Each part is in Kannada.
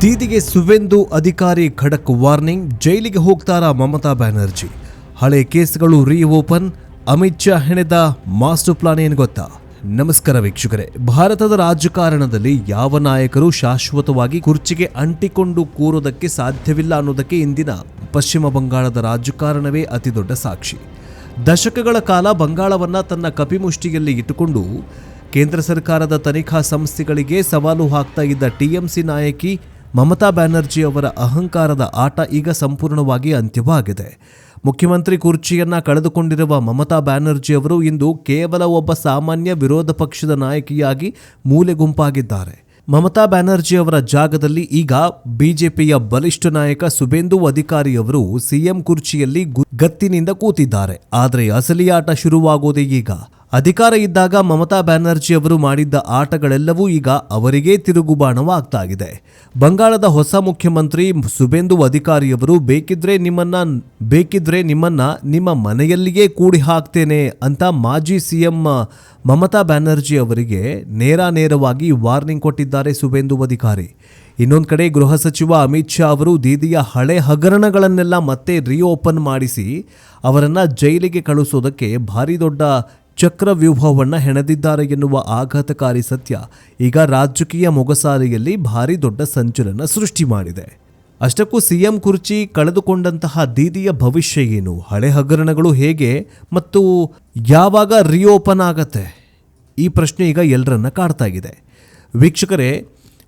ದೀದಿಗೆ ಸುವೇಂದು ಅಧಿಕಾರಿ ಖಡಕ್ ವಾರ್ನಿಂಗ್. ಜೈಲಿಗೆ ಹೋಗ್ತಾರಾ ಮಮತಾ ಬ್ಯಾನರ್ಜಿ? ಹಳೆ ಕೇಸ್ಗಳು ರೀಓಪನ್. ಅಮಿತ್ ಶಾ ಹೆಣೆದ ಮಾಸ್ಟರ್ ಪ್ಲಾನ್ ಏನು ಗೊತ್ತಾ? ನಮಸ್ಕಾರ ವೀಕ್ಷಕರೇ. ಭಾರತದ ರಾಜಕಾರಣದಲ್ಲಿ ಯಾವ ನಾಯಕರು ಶಾಶ್ವತವಾಗಿ ಕುರ್ಚಿಗೆ ಅಂಟಿಕೊಂಡು ಕೂರೋದಕ್ಕೆ ಸಾಧ್ಯವಿಲ್ಲ ಅನ್ನೋದಕ್ಕೆ ಇಂದಿನ ಪಶ್ಚಿಮ ಬಂಗಾಳದ ರಾಜಕಾರಣವೇ ಅತಿದೊಡ್ಡ ಸಾಕ್ಷಿ. ದಶಕಗಳ ಕಾಲ ಬಂಗಾಳವನ್ನ ತನ್ನ ಕಪಿಮುಷ್ಟಿಯಲ್ಲಿ ಇಟ್ಟುಕೊಂಡು ಕೇಂದ್ರ ಸರ್ಕಾರದ ತನಿಖಾ ಸಂಸ್ಥೆಗಳಿಗೆ ಸವಾಲು ಹಾಕ್ತಾ ಇದ್ದ ಟಿಎಂಸಿ ನಾಯಕಿ ಮಮತಾ ಬ್ಯಾನರ್ಜಿ ಅವರ ಅಹಂಕಾರದ ಆಟ ಈಗ ಸಂಪೂರ್ಣವಾಗಿ ಅಂತ್ಯವಾಗಿದೆ. ಮುಖ್ಯಮಂತ್ರಿ ಕುರ್ಚಿಯನ್ನ ಕಳೆದುಕೊಂಡಿರುವ ಮಮತಾ ಬ್ಯಾನರ್ಜಿ ಅವರು ಇಂದು ಕೇವಲ ಒಬ್ಬ ಸಾಮಾನ್ಯ ವಿರೋಧ ಪಕ್ಷದ ನಾಯಕಿಯಾಗಿ ಮೂಲೆ ಗುಂಪಾಗಿದ್ದಾರೆ. ಮಮತಾ ಬ್ಯಾನರ್ಜಿ ಅವರ ಜಾಗದಲ್ಲಿ ಈಗ ಬಿಜೆಪಿಯ ಬಲಿಷ್ಠ ನಾಯಕ ಸುವೇಂದು ಅಧಿಕಾರಿ ಅವರು ಸಿಎಂ ಕುರ್ಚಿಯಲ್ಲಿ ಗತ್ತಿನಿಂದ ಕೂತಿದ್ದಾರೆ. ಆದರೆ ಅಸಲಿ ಆಟ ಶುರುವಾಗೋದೇ ಈಗ. ಅಧಿಕಾರ ಇದ್ದಾಗ ಮಮತಾ ಬ್ಯಾನರ್ಜಿ ಅವರು ಮಾಡಿದ್ದ ಆಟಗಳೆಲ್ಲವೂ ಈಗ ಅವರಿಗೇ ತಿರುಗುಬಾಣವಾಗ್ತಾ ಇದೆ. ಬಂಗಾಳದ ಹೊಸ ಮುಖ್ಯಮಂತ್ರಿ ಸುವೇಂದು ಅಧಿಕಾರಿಯವರು ಬೇಕಿದ್ರೆ ನಿಮ್ಮನ್ನ ನಿಮ್ಮ ಮನೆಯಲ್ಲಿಯೇ ಕೂಡಿ ಹಾಕ್ತೇನೆ ಅಂತ ಮಾಜಿ ಸಿಎಂ ಮಮತಾ ಬ್ಯಾನರ್ಜಿ ಅವರಿಗೆ ನೇರವಾಗಿ ವಾರ್ನಿಂಗ್ ಕೊಟ್ಟಿದ್ದಾರೆ ಸುವೇಂದು ಅಧಿಕಾರಿ. ಇನ್ನೊಂದು ಕಡೆ ಗೃಹ ಸಚಿವ ಅಮಿತ್ ಶಾ ಅವರು ದೀದಿಯ ಹಳೆ ಹಗರಣಗಳನ್ನೆಲ್ಲ ಮತ್ತೆ ರೀಓಪನ್ ಮಾಡಿಸಿ ಅವರನ್ನ ಜೈಲಿಗೆ ಕಳುಹಿಸೋದಕ್ಕೆ ಭಾರಿ ದೊಡ್ಡ ಚಕ್ರವ್ಯೂಹವನ್ನು ಹೆಣೆದಿದ್ದಾರೆ ಎನ್ನುವ ಆಘಾತಕಾರಿ ಸತ್ಯ ಈಗ ರಾಜಕೀಯ ಮೊಗಸಾಲೆಯಲ್ಲಿ ಭಾರಿ ದೊಡ್ಡ ಸಂಚಲನ ಸೃಷ್ಟಿ ಮಾಡಿದೆ. ಅಷ್ಟಕ್ಕೂ ಸಿಎಂ ಕುರ್ಚಿ ಕಳೆದುಕೊಂಡಂತಹ ದೀದಿಯ ಭವಿಷ್ಯ ಏನು? ಹಳೆ ಹಗರಣಗಳು ಹೇಗೆ ಮತ್ತು ಯಾವಾಗ ರೀಓಪನ್ ಆಗತ್ತೆ? ಈ ಪ್ರಶ್ನೆ ಈಗ ಎಲ್ಲರನ್ನ ಕಾಡ್ತಾ ಇದೆ. ವೀಕ್ಷಕರೇ,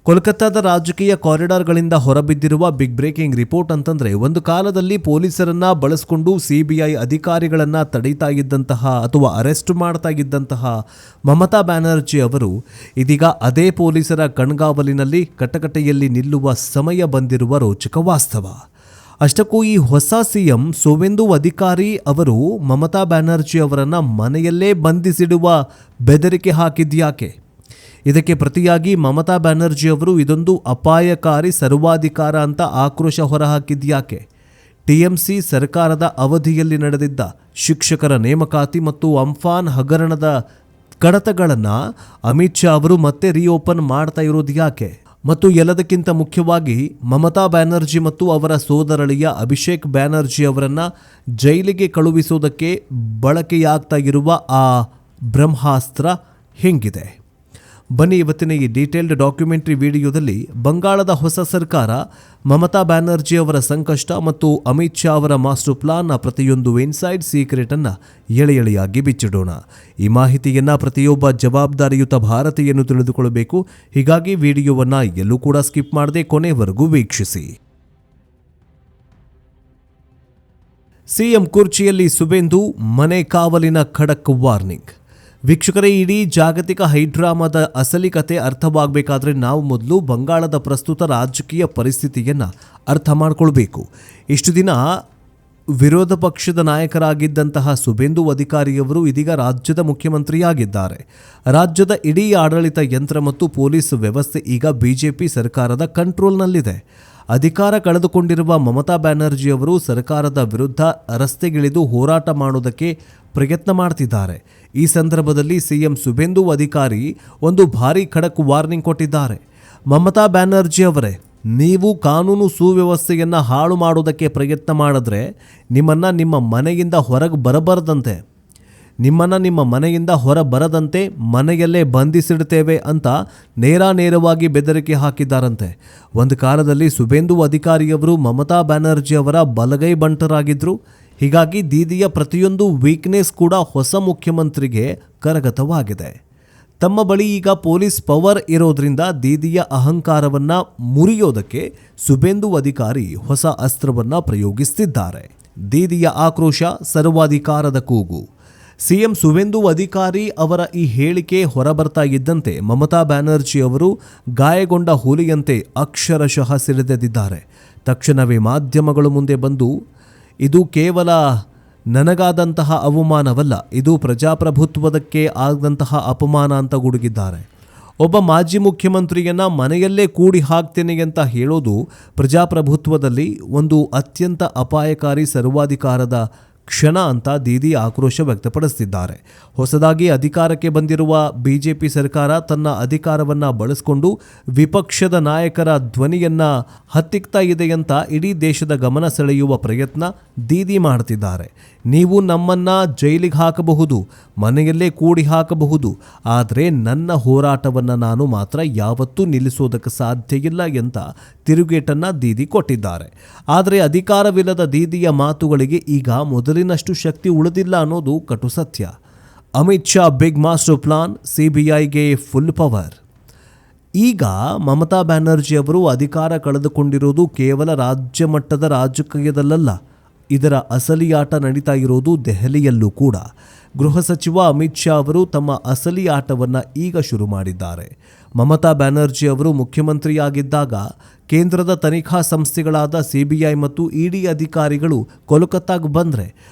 ಕೋಲ್ಕತ್ತಾದ ರಾಜಕೀಯ ಕಾರಿಡಾರ್ಗಳಿಂದ ಹೊರಬಿದ್ದಿರುವ ಬಿಗ್ ಬ್ರೇಕಿಂಗ್ ರಿಪೋರ್ಟ್ ಅಂತಂದರೆ, ಒಂದು ಕಾಲದಲ್ಲಿ ಪೊಲೀಸರನ್ನ ಬಳಸಿಕೊಂಡು ಸಿಬಿಐ ಅಧಿಕಾರಿಗಳನ್ನು ತಡೀತಾ ಇದ್ದಂತಹ ಅಥವಾ ಅರೆಸ್ಟ್ ಮಾಡ್ತಾ ಇದ್ದಂತಹ ಮಮತಾ ಬ್ಯಾನರ್ಜಿ ಅವರು ಇದೀಗ ಅದೇ ಪೊಲೀಸರ ಕಣ್ಗಾವಲಿನಲ್ಲಿ ಕಟಕಟೆಯಲ್ಲಿ ನಿಲ್ಲುವ ಸಮಯ ಬಂದಿರುವ ರೋಚಕ ವಾಸ್ತವ. ಅಷ್ಟಕ್ಕೂ ಈ ಹೊಸ ಸಿಎಂ ಸುವೇಂದು ಅಧಿಕಾರಿ ಅವರು ಮಮತಾ ಬ್ಯಾನರ್ಜಿ ಅವರನ್ನು ಮನೆಯಲ್ಲೇ ಬಂಧಿಸಿಡುವ ಬೆದರಿಕೆ ಹಾಕಿದ್ಯಾಕೆ? ಇದಕ್ಕೆ ಪ್ರತಿಯಾಗಿ ಮಮತಾ ಬ್ಯಾನರ್ಜಿ ಅವರು ಇದೊಂದು ಅಪಾಯಕಾರಿ ಸರ್ವಾಧಿಕಾರ ಅಂತ ಆಕ್ರೋಶ ಹೊರಹಾಕಿದ್ಯಾಕೆ? ಟಿಎಂಸಿ ಸರ್ಕಾರದ ಅವಧಿಯಲ್ಲಿ ನಡೆದಿದ್ದ ಶಿಕ್ಷಕರ ನೇಮಕಾತಿ ಮತ್ತು ಅಂಫಾನ್ ಹಗರಣದ ಕಡತಗಳನ್ನು ಅಮಿತ್ ಶಾ ಅವರು ಮತ್ತೆ ರೀಓಪನ್ ಮಾಡ್ತಾ ಇರೋದು ಯಾಕೆ? ಮತ್ತು ಎಲ್ಲದಕ್ಕಿಂತ ಮುಖ್ಯವಾಗಿ ಮಮತಾ ಬ್ಯಾನರ್ಜಿ ಮತ್ತು ಅವರ ಸೋದರಳಿಯ ಅಭಿಷೇಕ್ ಬ್ಯಾನರ್ಜಿ ಅವರನ್ನು ಜೈಲಿಗೆ ಕಳುಹಿಸೋದಕ್ಕೆ ಬಳಕೆಯಾಗ್ತಾ ಇರುವ ಆ ಬ್ರಹ್ಮಾಸ್ತ್ರ ಹೆಂಗಿದೆ? ಬನ್ನಿ ಇವತ್ತಿನ ಈ ಡೀಟೇಲ್ಡ್ ಡಾಕ್ಯುಮೆಂಟರಿ ವಿಡಿಯೋದಲ್ಲಿ ಬಂಗಾಳದ ಹೊಸ ಸರ್ಕಾರ, ಮಮತಾ ಬ್ಯಾನರ್ಜಿ ಅವರ ಸಂಕಷ್ಟ ಮತ್ತು ಅಮಿತ್ ಶಾ ಅವರ ಮಾಸ್ಟರ್ ಪ್ಲಾನ್ನ ಪ್ರತಿಯೊಂದು ಇನ್ಸೈಡ್ ಸೀಕ್ರೆಟನ್ನು ಎಳೆಯಾಗಿ ಬಿಚ್ಚಿಡೋಣ. ಈ ಮಾಹಿತಿಯನ್ನು ಪ್ರತಿಯೊಬ್ಬ ಜವಾಬ್ದಾರಿಯುತ ಭಾರತೀಯನು ತಿಳಿದುಕೊಳ್ಳಬೇಕು. ಹೀಗಾಗಿ ವಿಡಿಯೋವನ್ನು ಎಲ್ಲೂ ಕೂಡ ಸ್ಕಿಪ್ ಮಾಡದೆ ಕೊನೆವರೆಗೂ ವೀಕ್ಷಿಸಿ. ಸಿಎಂ ಕುರ್ಚಿಯಲ್ಲಿ ಸುವೇಂದು, ಮನೆ ಕಾವಲಿನ ಖಡಕ್ ವಾರ್ನಿಂಗ್. ವೀಕ್ಷಕರೇ, ಇಡೀ ಜಾಗತಿಕ ಹೈಡ್ರಾಮಾದ ಅಸಲಿ ಕತೆ ಅರ್ಥವಾಗಬೇಕಾದ್ರೆ ನಾವು ಮೊದಲು ಬಂಗಾಳದ ಪ್ರಸ್ತುತ ರಾಜಕೀಯ ಪರಿಸ್ಥಿತಿಯನ್ನು ಅರ್ಥ ಮಾಡಿಕೊಳ್ಬೇಕು. ಇಷ್ಟು ದಿನ ವಿರೋಧ ಪಕ್ಷದ ನಾಯಕರಾಗಿದ್ದಂತಹ ಸುವೇಂದು ಅಧಿಕಾರಿಯವರು ಇದೀಗ ರಾಜ್ಯದ ಮುಖ್ಯಮಂತ್ರಿಯಾಗಿದ್ದಾರೆ. ರಾಜ್ಯದ ಇಡೀ ಆಡಳಿತ ಯಂತ್ರ ಮತ್ತು ಪೊಲೀಸ್ ವ್ಯವಸ್ಥೆ ಈಗ ಬಿಜೆಪಿ ಸರ್ಕಾರದ ಕಂಟ್ರೋಲ್ನಲ್ಲಿದೆ. ಅಧಿಕಾರ ಕಳೆದುಕೊಂಡಿರುವ ಮಮತಾ ಬ್ಯಾನರ್ಜಿ ಅವರು ಸರ್ಕಾರದ ವಿರುದ್ಧ ರಸ್ತೆಗಿಳಿದು ಹೋರಾಟ ಮಾಡೋದಕ್ಕೆ ಪ್ರಯತ್ನ ಮಾಡ್ತಿದ್ದಾರೆ. ಈ ಸಂದರ್ಭದಲ್ಲಿ ಸಿಎಂ ಸುವೇಂದು ಅಧಿಕಾರಿ ಒಂದು ಭಾರಿ ಖಡಕ್ ವಾರ್ನಿಂಗ್ ಕೊಟ್ಟಿದ್ದಾರೆ. ಮಮತಾ ಬ್ಯಾನರ್ಜಿ ಅವರೇ, ನೀವು ಕಾನೂನು ಸುವ್ಯವಸ್ಥೆಯನ್ನು ಹಾಳು ಮಾಡೋದಕ್ಕೆ ಪ್ರಯತ್ನ ಮಾಡಿದ್ರೆ ನಿಮ್ಮ ಮನೆಯಿಂದ ಹೊರಬರದಂತೆ ಮನೆಯಲ್ಲೇ ಬಂಧಿಸಿಡ್ತೇವೆ ಅಂತ ನೇರವಾಗಿ ಬೆದರಿಕೆ ಹಾಕಿದ್ದಾರಂತೆ. ಒಂದು ಕಾಲದಲ್ಲಿ ಸುವೇಂದು ಅಧಿಕಾರಿಯವರು ಮಮತಾ ಬ್ಯಾನರ್ಜಿ ಅವರ ಬಲಗೈ ಬಂಟರಾಗಿದ್ದರು. ಹೀಗಾಗಿ ದೀದಿಯ ಪ್ರತಿಯೊಂದು ವೀಕ್ನೆಸ್ ಕೂಡ ಹೊಸ ಮುಖ್ಯಮಂತ್ರಿಗೆ ಕರಗತವಾಗಿದೆ. ತಮ್ಮ ಬಳಿ ಈಗ ಪೊಲೀಸ್ ಪವರ್ ಇರೋದ್ರಿಂದ ದೀದಿಯ ಅಹಂಕಾರವನ್ನು ಮುರಿಯೋದಕ್ಕೆ ಸುವೇಂದು ಅಧಿಕಾರಿ ಹೊಸ ಅಸ್ತ್ರವನ್ನು ಪ್ರಯೋಗಿಸುತ್ತಿದ್ದಾರೆ. ದೀದಿಯ ಆಕ್ರೋಶ, ಸರ್ವಾಧಿಕಾರದ ಕೂಗು. ಸಿಎಂ ಸುವೇಂದು ಅಧಿಕಾರಿ ಅವರ ಈ ಹೇಳಿಕೆ ಹೊರಬರ್ತಾ ಇದ್ದಂತೆ ಮಮತಾ ಬ್ಯಾನರ್ಜಿ ಅವರು ಗಾಯಗೊಂಡ ಹುಲಿಯಂತೆ ಅಕ್ಷರಶಃ ಸಿಡಿದೆದ್ದಿದ್ದಾರೆ. ತಕ್ಷಣವೇ ಮಾಧ್ಯಮಗಳು ಮುಂದೆ ಬಂದು, ಇದು ಕೇವಲ ನನಗಾದಂತಹ ಅವಮಾನವಲ್ಲ, ಇದು ಪ್ರಜಾಪ್ರಭುತ್ವದಕ್ಕೆ ಆದಂತಹ ಅಪಮಾನ ಅಂತ ಗುಡುಗಿದ್ದಾರೆ. ಒಬ್ಬ ಮಾಜಿ ಮುಖ್ಯಮಂತ್ರಿಯನ್ನ ಮನೆಯಲ್ಲೇ ಕೂಡಿ ಹಾಕ್ತೇನೆ ಅಂತ ಹೇಳೋದು ಪ್ರಜಾಪ್ರಭುತ್ವದಲ್ಲಿ ಒಂದು ಅತ್ಯಂತ ಅಪಾಯಕಾರಿ ಸರ್ವಾಧಿಕಾರದ ಕ್ಷಣ ಅಂತ ದೀದಿ ಆಕ್ರೋಶ ವ್ಯಕ್ತಪಡಿಸುತ್ತಿದ್ದಾರೆ. ಹೊಸದಾಗಿ ಅಧಿಕಾರಕ್ಕೆ ಬಂದಿರುವ ಬಿಜೆಪಿ ಸರ್ಕಾರ ತನ್ನ ಅಧಿಕಾರವನ್ನು ಬಳಸಿಕೊಂಡು ವಿಪಕ್ಷದ ನಾಯಕರ ಧ್ವನಿಯನ್ನ ಹತ್ತಿಕ್ತಾ ಇದೆ ಅಂತ ಇಡೀ ದೇಶದ ಗಮನ ಸೆಳೆಯುವ ಪ್ರಯತ್ನ ದೀದಿ ಮಾಡ್ತಿದ್ದಾರೆ. ನೀವು ನಮ್ಮನ್ನ ಜೈಲಿಗೆ ಹಾಕಬಹುದು, ಮನೆಯಲ್ಲೇ ಕೂಡಿ ಹಾಕಬಹುದು, ಆದರೆ ನನ್ನ ಹೋರಾಟವನ್ನು ನಾನು ಮಾತ್ರ ಯಾವತ್ತೂ ನಿಲ್ಲಿಸೋದಕ್ಕೆ ಸಾಧ್ಯ ಇಲ್ಲ ಅಂತ ತಿರುಗೇಟನ್ನ ದೀದಿ ಕೊಟ್ಟಿದ್ದಾರೆ. ಆದರೆ ಅಧಿಕಾರವಿಲ್ಲದ ದೀದಿಯ ಮಾತುಗಳಿಗೆ ಈಗ ಮೊದಲಿನಷ್ಟು ಶಕ್ತಿ ಉಳಿದಿಲ್ಲ ಅನ್ನೋದು ಕಟು ಸತ್ಯ. Amit Shah big master plan, ಸಿಬಿಐಗೆ ಫುಲ್ ಪವರ್. ಈಗ ಮಮತಾ ಬ್ಯಾನರ್ಜಿ ಅವರು ಅಧಿಕಾರ ಕಳೆದುಕೊಂಡಿರೋದು ಕೇವಲ ರಾಜ್ಯ ಮಟ್ಟದ ರಾಜಕೀಯದಲ್ಲ, ಇದರ ಅಸಲಿ ಆಟ ನಡೀತಾ ಇರೋದು ದೆಹಲಿಯಲ್ಲೂ ಕೂಡ. ಗೃಹ ಸಚಿವ ಅಮಿತ್ ಶಾ ಅವರು ತಮ್ಮ ಅಸಲಿ ಆಟವನ್ನು ಈಗ ಶುರು ಮಾಡಿದ್ದಾರೆ. ಮಮತಾ ಬ್ಯಾನರ್ಜಿ ಅವರು ಮುಖ್ಯಮಂತ್ರಿಯಾಗಿದ್ದಾಗ ಕೇಂದ್ರದ ತನಿಖಾ ಸಂಸ್ಥೆಗಳಾದ ಸಿಬಿಐ ಮತ್ತು ಇಡಿ ಅಧಿಕಾರಿಗಳು ಕೋಲ್ಕತ್ತಾಗೆ ಬಂದರೆ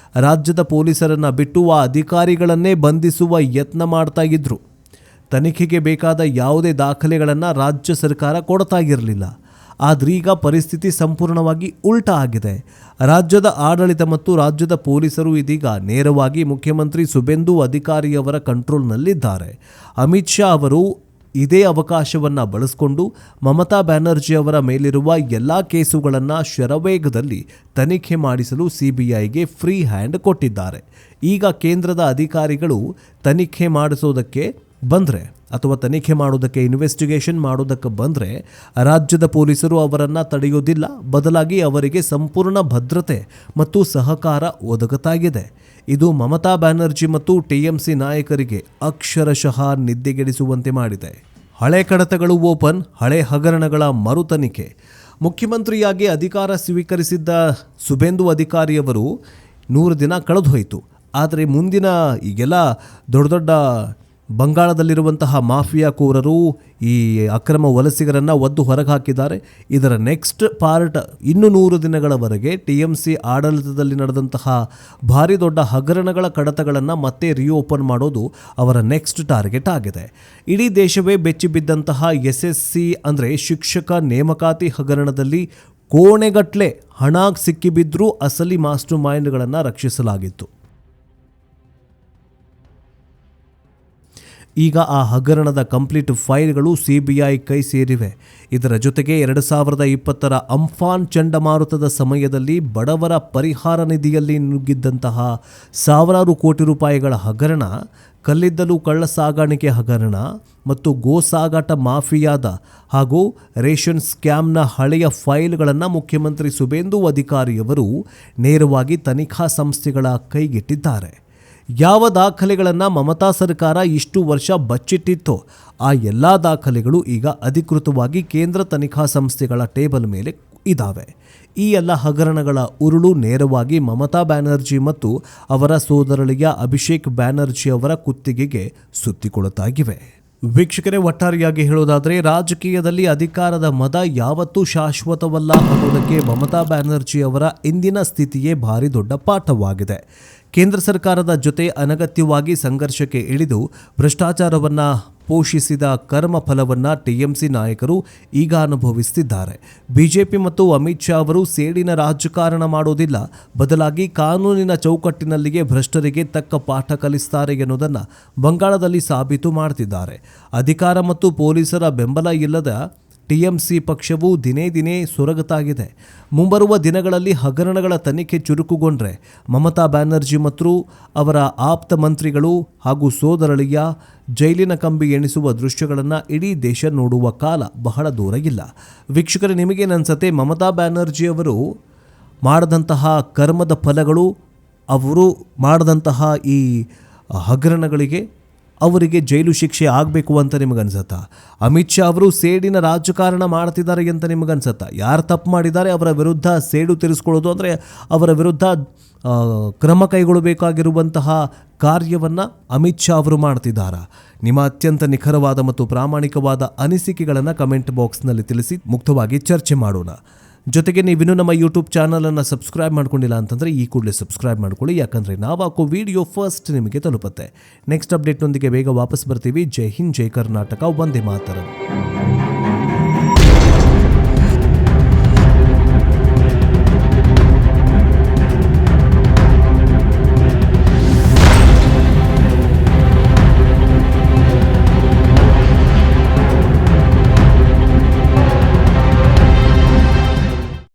ರಾಜ್ಯದ ಪೊಲೀಸರನ್ನು ಬಿಟ್ಟು ಆ ಅಧಿಕಾರಿಗಳನ್ನೇ ಬಂಧಿಸುವ ಯತ್ನ ಮಾಡ್ತಾ ಇದ್ರು. ತನಿಖೆಗೆ ಬೇಕಾದ ಯಾವುದೇ ದಾಖಲೆಗಳನ್ನು ರಾಜ್ಯ ಸರ್ಕಾರ ಕೊಡ್ತಾ ಇರಲಿಲ್ಲ. ಆದ್ರೀಗ ಪರಿಸ್ಥಿತಿ ಸಂಪೂರ್ಣವಾಗಿ ಉಲ್ಟಾ ಆಗಿದೆ. ರಾಜ್ಯದ ಆಡಳಿತ ಮತ್ತು ರಾಜ್ಯದ ಪೊಲೀಸರು ಇದೀಗ ನೇರವಾಗಿ ಮುಖ್ಯಮಂತ್ರಿ ಸುಬೇಂದು ಅಧಿಕಾರಿಯವರ ಕಂಟ್ರೋಲ್ನಲ್ಲಿದ್ದಾರೆ. ಅಮಿತ್ ಶಾ ಅವರು ಇದೇ ಅವಕಾಶವನ್ನು ಬಳಸಿಕೊಂಡು ಮಮತಾ ಬ್ಯಾನರ್ಜಿ ಅವರ ಮೇಲಿರುವ ಎಲ್ಲ ಕೇಸುಗಳನ್ನು ಶರವೇಗದಲ್ಲಿ ತನಿಖೆ ಮಾಡಿಸಲು ಸಿಬಿಐಗೆ ಫ್ರೀ ಹ್ಯಾಂಡ್ ಕೊಟ್ಟಿದ್ದಾರೆ. ಈಗ ಕೇಂದ್ರದ ಅಧಿಕಾರಿಗಳು ತನಿಖೆ ಮಾಡಿಸೋದಕ್ಕೆ ಬಂದರೆ ಅಥವಾ ತನಿಖೆ ಮಾಡೋದಕ್ಕೆ, ಇನ್ವೆಸ್ಟಿಗೇಷನ್ ಮಾಡೋದಕ್ಕೆ ಬಂದರೆ ರಾಜ್ಯದ ಪೊಲೀಸರು ಅವರನ್ನು ತಡೆಯೋದಿಲ್ಲ. ಬದಲಾಗಿ ಅವರಿಗೆ ಸಂಪೂರ್ಣ ಭದ್ರತೆ ಮತ್ತು ಸಹಕಾರ ಒದಗುತ್ತಾಗಿದೆ. ಇದು ಮಮತಾ ಬ್ಯಾನರ್ಜಿ ಮತ್ತು ಟಿಎಂಸಿ ನಾಯಕರಿಗೆ ಅಕ್ಷರಶಃ ನಿದ್ದೆಗೆಡಿಸುವಂತೆ ಮಾಡಿದೆ. ಹಳೆ ಕಡತಗಳು ಓಪನ್, ಹಳೆ ಹಗರಣಗಳ ಮರು ತನಿಖೆ. ಮುಖ್ಯಮಂತ್ರಿಯಾಗಿ ಅಧಿಕಾರ ಸ್ವೀಕರಿಸಿದ್ದ ಸುಬೇಂದು ಅಧಿಕಾರಿಯವರು 100 ದಿನ ಕಳೆದು ಹೋಯಿತು. ಆದರೆ ಮುಂದಿನ ಈಗೆಲ್ಲ ದೊಡ್ಡ ದೊಡ್ಡ ಬಂಗಾಳದಲ್ಲಿರುವಂತಹ ಮಾಫಿಯಾಕೋರರು ಈ ಅಕ್ರಮ ವಲಸಿಗರನ್ನು ಒದ್ದು ಹೊರಗೆ ಹಾಕಿದ್ದಾರೆ. ಇದರ ನೆಕ್ಸ್ಟ್ ಪಾರ್ಟ್ ಇನ್ನು 100 ದಿನಗಳವರೆಗೆ ಟಿಎಂಸಿ ಆಡಳಿತದಲ್ಲಿ ನಡೆದಂತಹ ಭಾರಿ ದೊಡ್ಡ ಹಗರಣಗಳ ಕಡತಗಳನ್ನು ಮತ್ತೆ ರಿಓಪನ್ ಮಾಡೋದು ಅವರ ನೆಕ್ಸ್ಟ್ ಟಾರ್ಗೆಟ್ ಆಗಿದೆ. ಇಡೀ ದೇಶವೇ ಬೆಚ್ಚಿಬಿದ್ದಂತಹ SSC ಅಂದರೆ ಶಿಕ್ಷಕ ನೇಮಕಾತಿ ಹಗರಣದಲ್ಲಿ ಕೋಣೆಗಟ್ಟಲೆ ಹಣ ಸಿಕ್ಕಿಬಿದ್ದರೂ ಅಸಲಿ ಮಾಸ್ಟರ್ ಮೈಂಡ್ಗಳನ್ನು ರಕ್ಷಿಸಲಾಗಿತ್ತು. ಈಗ ಆ ಹಗರಣದ ಕಂಪ್ಲೀಟ್ ಫೈಲ್ಗಳು ಸಿಬಿಐ ಕೈ ಸೇರಿವೆ. ಇದರ ಜೊತೆಗೆ 2020ರ ಅಂಫಾನ್ ಚಂಡಮಾರುತದ ಸಮಯದಲ್ಲಿ ಬಡವರ ಪರಿಹಾರ ನಿಧಿಯಲ್ಲಿ ನುಗ್ಗಿದ್ದಂತಹ ಸಾವಿರಾರು ಕೋಟಿ ರೂಪಾಯಿಗಳ ಹಗರಣ, ಕಲ್ಲಿದ್ದಲು ಕಳ್ಳ ಸಾಗಾಣಿಕೆ ಹಗರಣ ಮತ್ತು ಗೋ ಸಾಗಾಟ ಮಾಫಿಯಾದ ಹಾಗೂ ರೇಷನ್ ಸ್ಕ್ಯಾಮ್ನ ಹಳೆಯ ಫೈಲ್ಗಳನ್ನು ಮುಖ್ಯಮಂತ್ರಿ ಸುಬೇಂದು ಅಧಿಕಾರಿಯವರು ನೇರವಾಗಿ ತನಿಖಾ ಸಂಸ್ಥೆಗಳ ಕೈಗಿಟ್ಟಿದ್ದಾರೆ. ಯಾವ ದಾಖಲೆಗಳನ್ನು ಮಮತಾ ಸರ್ಕಾರ ಇಷ್ಟು ವರ್ಷ ಬಚ್ಚಿಟ್ಟಿತ್ತೋ ಆ ಎಲ್ಲ ದಾಖಲೆಗಳು ಈಗ ಅಧಿಕೃತವಾಗಿ ಕೇಂದ್ರ ತನಿಖಾ ಸಂಸ್ಥೆಗಳ ಟೇಬಲ್ ಮೇಲೆ ಇದ್ದಾವೆ. ಈ ಎಲ್ಲ ಹಗರಣಗಳ ಉರುಳು ನೇರವಾಗಿ ಮಮತಾ ಬ್ಯಾನರ್ಜಿ ಮತ್ತು ಅವರ ಸೋದರಳಿಯ ಅಭಿಷೇಕ್ ಬ್ಯಾನರ್ಜಿ ಅವರ ಕುತ್ತಿಗೆಗೆ ಸುತ್ತಿಕೊಳ್ಳುತ್ತಾಗಿವೆ. ವೀಕ್ಷಕರೇ, ಒಟ್ಟಾರೆಯಾಗಿ ಹೇಳೋದಾದರೆ ರಾಜಕೀಯದಲ್ಲಿ ಅಧಿಕಾರದ ಮದ ಯಾವತ್ತೂ ಶಾಶ್ವತವಲ್ಲ ಅನ್ನೋದಕ್ಕೆ ಮಮತಾ ಬ್ಯಾನರ್ಜಿ ಅವರ ಇಂದಿನ ಸ್ಥಿತಿಯೇ ಭಾರಿ ದೊಡ್ಡ ಪಾಠವಾಗಿದೆ. ಕೇಂದ್ರ ಸರ್ಕಾರದ ಜೊತೆ ಅನಗತ್ಯವಾಗಿ ಸಂಘರ್ಷಕ್ಕೆ ಇಳಿದು ಭ್ರಷ್ಟಾಚಾರವನ್ನು ಪೋಷಿಸಿದ ಕರ್ಮ ಫಲವನ್ನು ಟಿಎಂಸಿ ನಾಯಕರು ಈಗ ಅನುಭವಿಸುತ್ತಿದ್ದಾರೆ. ಬಿಜೆಪಿ ಮತ್ತು ಅಮಿತ್ ಶಾ ಅವರು ಸೇಡಿನ ರಾಜಕಾರಣ ಮಾಡೋದಿಲ್ಲ, ಬದಲಾಗಿ ಕಾನೂನಿನ ಚೌಕಟ್ಟಿನಲ್ಲಿಯೇ ಭ್ರಷ್ಟರಿಗೆ ತಕ್ಕ ಪಾಠ ಕಲಿಸ್ತಾರೆ ಎನ್ನುವುದನ್ನು ಬಂಗಾಳದಲ್ಲಿ ಸಾಬೀತು ಮಾಡ್ತಿದ್ದಾರೆ. ಅಧಿಕಾರ ಮತ್ತು ಪೊಲೀಸರ ಬೆಂಬಲ ಇಲ್ಲದ ಟಿಎಂಸಿ ಪಕ್ಷವು ದಿನೇ ದಿನೇ ಸೊರಗತಾಗಿದೆ. ಮುಂಬರುವ ದಿನಗಳಲ್ಲಿ ಹಗರಣಗಳ ತನಿಖೆ ಚುರುಕುಗೊಂಡ್ರೆ ಮಮತಾ ಬ್ಯಾನರ್ಜಿ ಮತ್ತು ಅವರ ಆಪ್ತ ಮಂತ್ರಿಗಳು ಹಾಗೂ ಸೋದರಳಿಯ ಜೈಲಿನ ಕಂಬಿ ಎಣಿಸುವ ದೃಶ್ಯಗಳನ್ನು ಇಡೀ ದೇಶ ನೋಡುವ ಕಾಲ ಬಹಳ ದೂರ ಇಲ್ಲ. ವೀಕ್ಷಕರೇ, ನಿಮಗೇನನ್ಸುತ್ತೆ? ಮಮತಾ ಬ್ಯಾನರ್ಜಿ ಅವರು ಮಾಡಿದಂತಹ ಕರ್ಮದ ಫಲಗಳು, ಅವರು ಮಾಡಿದಂತಹ ಈ ಹಗರಣಗಳಿಗೆ ಅವರಿಗೆ ಜೈಲು ಶಿಕ್ಷೆ ಆಗಬೇಕು ಅಂತ ನಿಮಗನ್ಸತ್ತಾ? ಅಮಿತ್ ಶಾ ಅವರು ಸೇಡಿನ ರಾಜಕಾರಣ ಮಾಡ್ತಿದ್ದಾರೆ ಅಂತ ನಿಮಗನ್ಸತ್ತಾ? ಯಾರು ತಪ್ಪು ಮಾಡಿದ್ದಾರೆ ಅವರ ವಿರುದ್ಧ ಸೇಡು ತೀರಿಸ್ಕೊಳ್ಳೋದು, ಅಂದರೆ ಅವರ ವಿರುದ್ಧ ಕ್ರಮ ಕೈಗೊಳ್ಳಬೇಕಾಗಿರುವಂತಹ ಕಾರ್ಯವನ್ನು ಅಮಿತ್ ಶಾ ಅವರು ಮಾಡ್ತಿದ್ದಾರಾ? ನಿಮ್ಮ ಅತ್ಯಂತ ನಿಖರವಾದ ಮತ್ತು ಪ್ರಾಮಾಣಿಕವಾದ ಅನಿಸಿಕೆಗಳನ್ನು ಕಮೆಂಟ್ ಬಾಕ್ಸ್ನಲ್ಲಿ ತಿಳಿಸಿ, ಮುಕ್ತವಾಗಿ ಚರ್ಚೆ ಮಾಡೋಣ. ಜೊತೆಗೆ ನೀವಿನ್ನೂ ನಮ್ಮ ಯೂಟ್ಯೂಬ್ ಚಾನಲನ್ನು ಸಬ್ಸ್ಕ್ರೈಬ್ ಮಾಡ್ಕೊಂಡಿಲ್ಲ ಅಂತಂದರೆ ಈ ಕೂಡಲೇ ಸಬ್ಸ್ಕ್ರೈಬ್ ಮಾಡ್ಕೊಳ್ಳಿ, ಯಾಕಂದರೆ ನಾವು ಹಾಕೋ ವಿಡಿಯೋ ಫಸ್ಟ್ ನಿಮಗೆ ತಲುಪುತ್ತೆ. ನೆಕ್ಸ್ಟ್ ಅಪ್ಡೇಟ್ನೊಂದಿಗೆ ಬೇಗ ವಾಪಸ್ ಬರ್ತೀವಿ. ಜೈ ಹಿಂದ್, ಜೈ ಕರ್ನಾಟಕ, ವಂದೇ ಮಾತರಂ.